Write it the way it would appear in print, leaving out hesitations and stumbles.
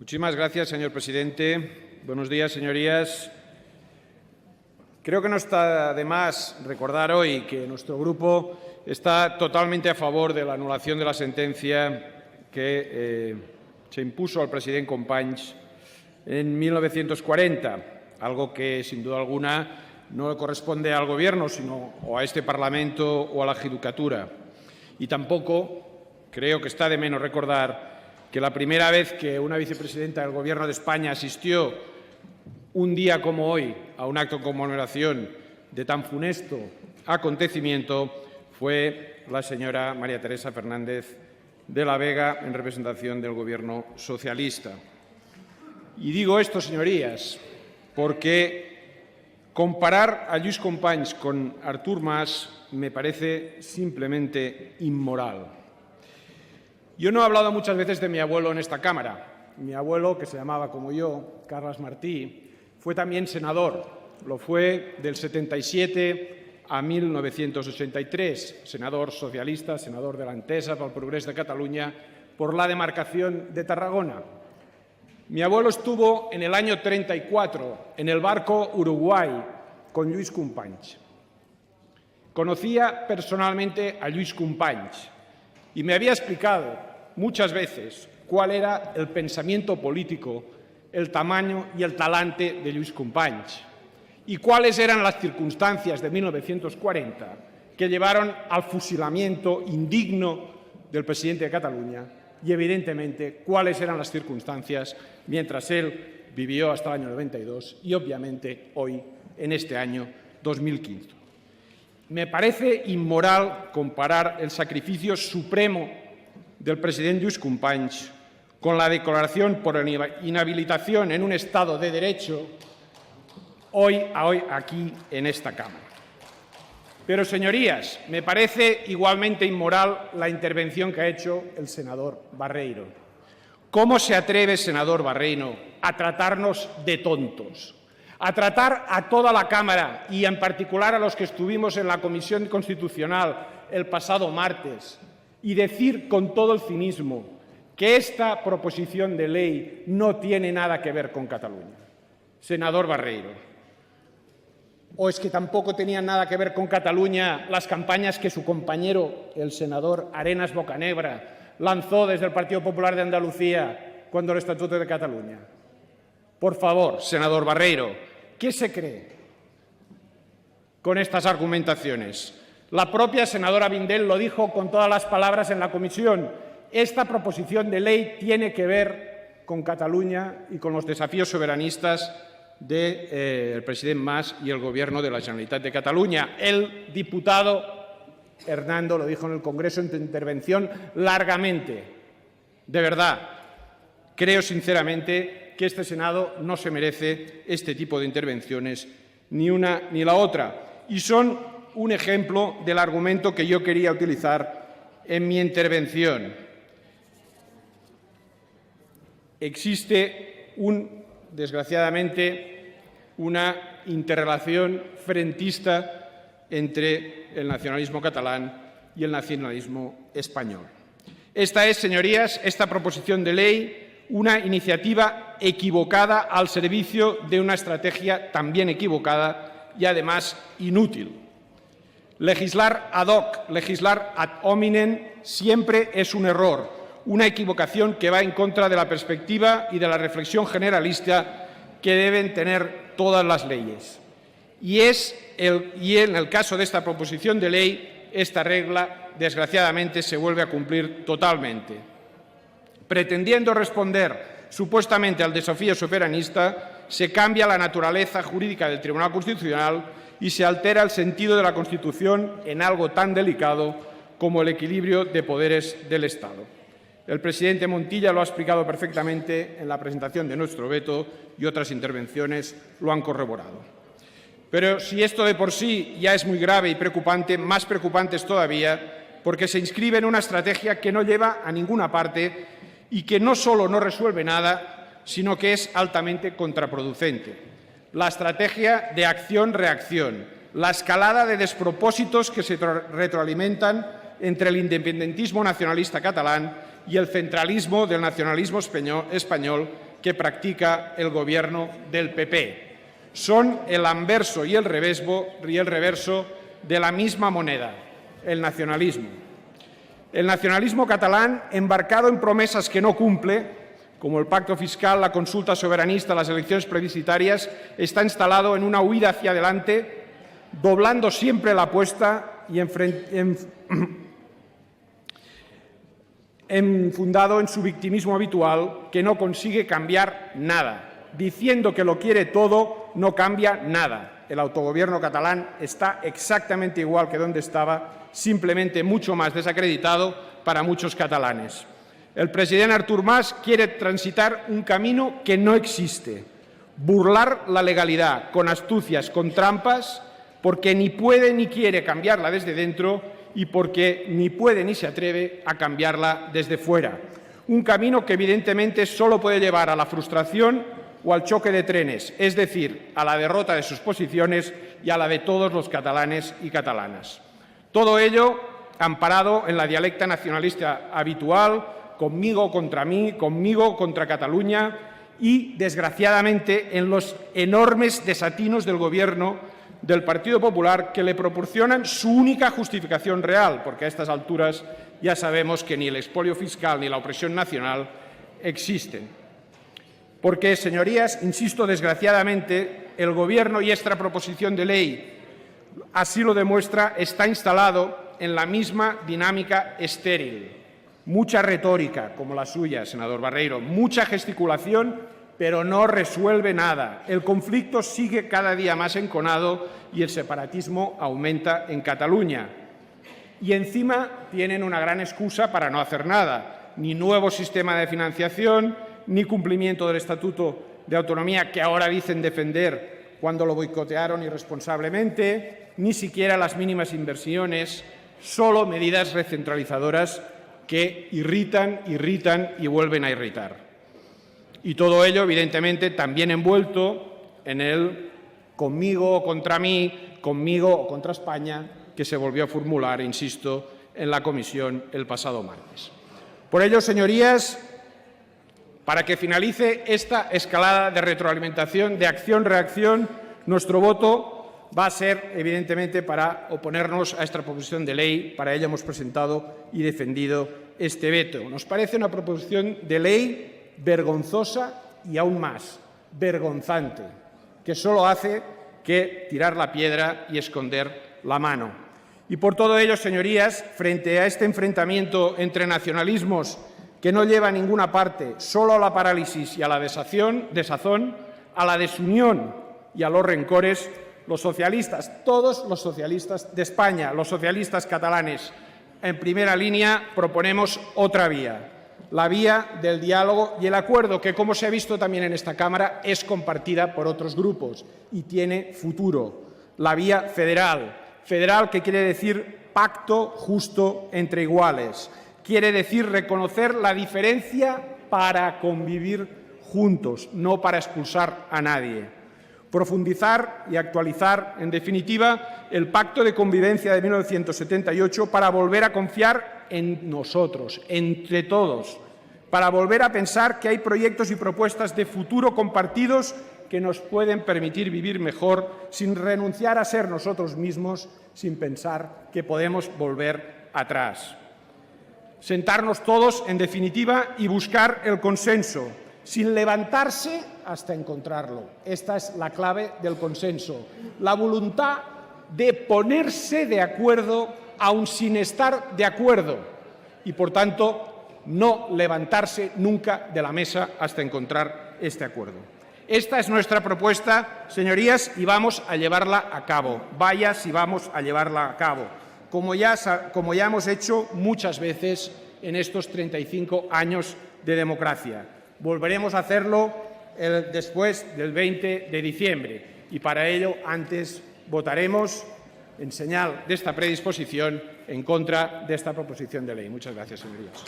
Muchísimas gracias, señor presidente. Buenos días, señorías. Creo que no está de más recordar hoy que nuestro grupo está totalmente a favor de la anulación de la sentencia que se impuso al presidente Companys en 1940, algo que, sin duda alguna, no le corresponde al Gobierno, sino o a este Parlamento o a la Judicatura. Y tampoco creo que está de menos recordar que la primera vez que una vicepresidenta del Gobierno de España asistió un día como hoy a un acto de conmemoración de tan funesto acontecimiento fue la señora María Teresa Fernández de la Vega en representación del Gobierno socialista. Y digo esto, señorías, porque comparar a Lluís Companys con Artur Mas me parece simplemente inmoral. Yo no he hablado muchas veces de mi abuelo en esta Cámara. Mi abuelo, que se llamaba como yo, Carles Martí, fue también senador. Lo fue del 77 a 1983, senador socialista, senador de la Entesa pel Progrés de Cataluña, por la demarcación de Tarragona. Mi abuelo estuvo en el año 34 en el barco Uruguay con Lluís Companys. Conocía personalmente a Lluís Companys y me había explicado muchas veces cuál era el pensamiento político, el tamaño y el talante de Lluís Companys y cuáles eran las circunstancias de 1940 que llevaron al fusilamiento indigno del presidente de Cataluña y, evidentemente, cuáles eran las circunstancias mientras él vivió hasta el año 92 y, obviamente, hoy, en este año 2015. Me parece inmoral comparar el sacrificio supremo del presidente Lluís Companys con la declaración por inhabilitación en un Estado de Derecho hoy aquí en esta Cámara. Pero, señorías, me parece igualmente inmoral la intervención que ha hecho el senador Barreiro. ¿Cómo se atreve, senador Barreiro, a tratarnos de tontos? A tratar a toda la Cámara y, en particular, a los que estuvimos en la Comisión Constitucional el pasado martes y decir con todo el cinismo que esta proposición de ley no tiene nada que ver con Cataluña. Senador Barreiro, ¿o es que tampoco tenían nada que ver con Cataluña las campañas que su compañero, el senador Arenas Bocanegra, lanzó desde el Partido Popular de Andalucía cuando el Estatuto de Cataluña? Por favor, senador Barreiro, ¿qué se cree con estas argumentaciones? La propia senadora Vindel lo dijo con todas las palabras en la comisión. Esta proposición de ley tiene que ver con Cataluña y con los desafíos soberanistas del presidente Mas y el Gobierno de la Generalitat de Cataluña. El diputado Hernando lo dijo en el Congreso en su intervención largamente. De verdad, creo sinceramente que este Senado no se merece este tipo de intervenciones, ni una ni la otra. Y son un ejemplo del argumento que yo quería utilizar en mi intervención. Existe, desgraciadamente, una interrelación frentista entre el nacionalismo catalán y el nacionalismo español. Esta es, señorías, esta proposición de ley, una iniciativa equivocada al servicio de una estrategia también equivocada y, además, inútil. Legislar ad hoc, legislar ad hominem, siempre es un error, una equivocación que va en contra de la perspectiva y de la reflexión generalista que deben tener todas las leyes. Y en el caso de esta proposición de ley, esta regla, desgraciadamente, se vuelve a cumplir totalmente. Pretendiendo responder supuestamente al desafío soberanista, se cambia la naturaleza jurídica del Tribunal Constitucional y se altera el sentido de la Constitución en algo tan delicado como el equilibrio de poderes del Estado. El presidente Montilla lo ha explicado perfectamente en la presentación de nuestro veto y otras intervenciones lo han corroborado. Pero si esto de por sí ya es muy grave y preocupante, más preocupante es todavía porque se inscribe en una estrategia que no lleva a ninguna parte y que no solo no resuelve nada, sino que es altamente contraproducente. La estrategia de acción-reacción, la escalada de despropósitos que se retroalimentan entre el independentismo nacionalista catalán y el centralismo del nacionalismo español que practica el Gobierno del PP. Son el anverso y el reverso de la misma moneda, el nacionalismo. El nacionalismo catalán, embarcado en promesas que no cumple, como el pacto fiscal, la consulta soberanista, las elecciones plebiscitarias, está instalado en una huida hacia adelante, doblando siempre la apuesta y fundado en su victimismo habitual, que no consigue cambiar nada. Diciendo que lo quiere todo, no cambia nada. El autogobierno catalán está exactamente igual que donde estaba, simplemente mucho más desacreditado para muchos catalanes. El presidente Artur Mas quiere transitar un camino que no existe, burlar la legalidad con astucias, con trampas, porque ni puede ni quiere cambiarla desde dentro y porque ni puede ni se atreve a cambiarla desde fuera. Un camino que evidentemente solo puede llevar a la frustración o al choque de trenes, es decir, a la derrota de sus posiciones y a la de todos los catalanes y catalanas. Todo ello amparado en la dialecta nacionalista habitual, conmigo contra mí, conmigo contra Cataluña y, desgraciadamente, en los enormes desatinos del Gobierno del Partido Popular que le proporcionan su única justificación real, porque a estas alturas ya sabemos que ni el expolio fiscal ni la opresión nacional existen. Porque, señorías, insisto, desgraciadamente, el Gobierno y esta proposición de ley, así lo demuestra, está instalado en la misma dinámica estéril. Mucha retórica, como la suya, senador Barreiro, mucha gesticulación, pero no resuelve nada. El conflicto sigue cada día más enconado y el separatismo aumenta en Cataluña. Y encima tienen una gran excusa para no hacer nada. Ni nuevo sistema de financiación, ni cumplimiento del Estatuto de Autonomía, que ahora dicen defender cuando lo boicotearon irresponsablemente, ni siquiera las mínimas inversiones, solo medidas recentralizadoras que irritan y vuelven a irritar. Y todo ello, evidentemente, también envuelto en el conmigo contra mí, conmigo o contra España, que se volvió a formular, insisto, en la comisión el pasado martes. Por ello, señorías, para que finalice esta escalada de retroalimentación, de acción-reacción, nuestro voto va a ser, evidentemente, para oponernos a esta proposición de ley. Para ello hemos presentado y defendido este veto. Nos parece una proposición de ley vergonzosa y aún más, vergonzante, que solo hace que tirar la piedra y esconder la mano. Y por todo ello, señorías, frente a este enfrentamiento entre nacionalismos que no lleva a ninguna parte, solo a la parálisis y a la desazón, a la desunión y a los rencores, los socialistas, todos los socialistas de España, los socialistas catalanes, en primera línea proponemos otra vía, la vía del diálogo y el acuerdo, que, como se ha visto también en esta Cámara, es compartida por otros grupos y tiene futuro. La vía federal, que quiere decir pacto justo entre iguales, quiere decir reconocer la diferencia para convivir juntos, no para expulsar a nadie. Profundizar y actualizar, en definitiva, el Pacto de Convivencia de 1978 para volver a confiar en nosotros, entre todos, para volver a pensar que hay proyectos y propuestas de futuro compartidos que nos pueden permitir vivir mejor sin renunciar a ser nosotros mismos, sin pensar que podemos volver atrás. Sentarnos todos, en definitiva, y buscar el consenso, sin levantarse hasta encontrarlo. Esta es la clave del consenso. La voluntad de ponerse de acuerdo, aun sin estar de acuerdo, y, por tanto, no levantarse nunca de la mesa hasta encontrar este acuerdo. Esta es nuestra propuesta, señorías, y vamos a llevarla a cabo. Vaya si vamos a llevarla a cabo, como ya hemos hecho muchas veces en estos 35 años de democracia. Volveremos a hacerlo después del 20 de diciembre y, para ello, antes votaremos, en señal de esta predisposición, en contra de esta proposición de ley. Muchas gracias, señorías.